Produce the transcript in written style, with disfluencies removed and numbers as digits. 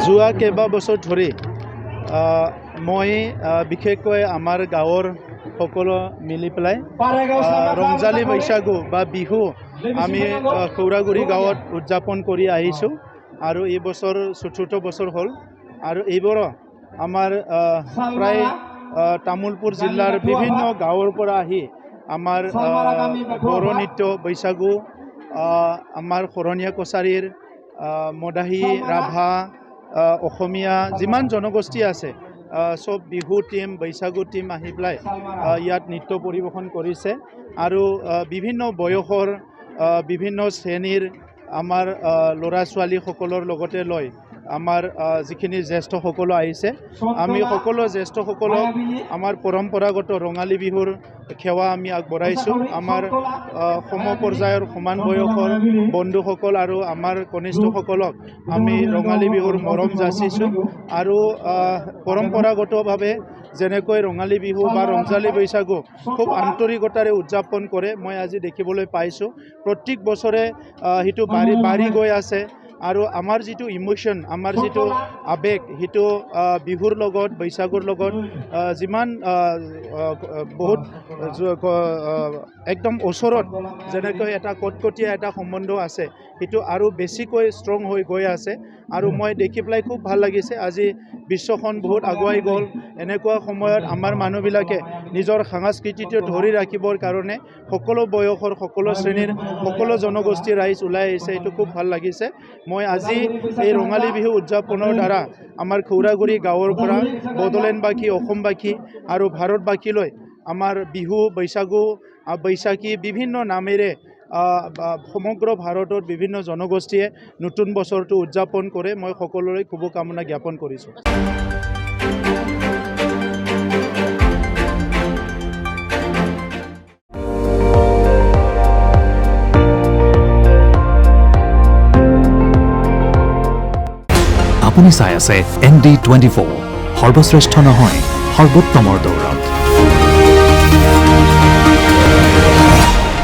যোৱা কেইবাবছৰ ধৰি মই বিশেষকৈ আমাৰ গাঁৱৰ সকলো মিলি পেলাই ৰংজালী বৈশাগু বা বিহু আমি খৌৰাগুৰি গাঁৱত উদযাপন কৰি আহিছোঁ আৰু এই বছৰ ৪ৰ্থ বছৰ হ'ল আৰু এইবাৰ আমাৰ প্ৰায় তামোলপুৰ জিলাৰ বিভিন্ন গাঁৱৰ পৰা আহি আমাৰ বড়ো নৃত্য বৈশাগু আমাৰ শৰণীয়া কছাৰীৰ মদাহী ৰাভা অসমীয়া যিমান জনগোষ্ঠী আছে সব বিহু টিম বৈশাগু টিম আহি পেলাই ইয়াত নৃত্য পৰিৱেশন কৰিছে আৰু বিভিন্ন বয়সৰ বিভিন্ন শ্ৰেণীৰ আমাৰ ল'ৰা ছোৱালীসকলৰ লগতে লৈ আমাৰ যিখিনি জ্যেষ্ঠসকল আহিছে আমি সকলো জ্যেষ্ঠসকলক আমাৰ পৰম্পৰাগত ৰঙালী বিহুৰ সেৱা আমি আগবঢ়াইছোঁ আমাৰ সম পৰ্যায়ৰ সমান বয়সৰ বন্ধুসকল আৰু আমাৰ কনিষ্ঠসকলক আমি ৰঙালী বিহুৰ মৰম যাচিছোঁ আৰু পৰম্পৰাগতভাৱে যেনেকৈ ৰঙালী বিহু বা ৰংজালী বৈশাগু খুব আন্তৰিকতাৰে উদযাপন কৰে মই আজি দেখিবলৈ পাইছোঁ প্ৰত্যেক বছৰে সেইটো বাঢ়ি গৈ আছে আৰু আমাৰ যিটো ইমোশ্যন আমাৰ যিটো আৱেগ সেইটো বিহুৰ লগত বৈশাগুৰ লগত যিমান বহুত একদম ওচৰত যেনেকৈ এটা কটকটীয়া এটা সম্বন্ধ আছে সেইটো আৰু বেছিকৈ ষ্ট্ৰং হৈ গৈ আছে আৰু মই দেখি পেলাই খুব ভাল লাগিছে আজি বিশ্বখন বহুত আগুৱাই গ'ল এনেকুৱা সময়ত আমাৰ মানুহবিলাকে নিজৰ সংস্কৃতিটো ধৰি ৰাখিবৰ কাৰণে সকলো বয়সৰ সকলো শ্ৰেণীৰ সকলো জনগোষ্ঠীৰ ৰাইজ ওলাই আহিছে এইটো খুব ভাল লাগিছে মই আজি এই ৰঙালী বিহু উদযাপনৰ দ্বাৰা আমাৰ খৌৰাগুৰি গাঁৱৰ পৰা বড়োলেণ্ডবাসী অসমবাসী আৰু ভাৰতবাসীলৈ আমাৰ বিহু বৈশাগু বৈশাখী বিভিন্ন নামেৰে সমগ্ৰ ভাৰতত বিভিন্ন জনগোষ্ঠীয়ে নতুন বছৰটো উদযাপন কৰে মই সকলোৰে শুভকামনা জ্ঞাপন কৰিছোঁ আপুনি চাই আছে ND24 সৰ্বশ্ৰেষ্ঠ নহয় সৰ্বোত্তমৰ দৌৰত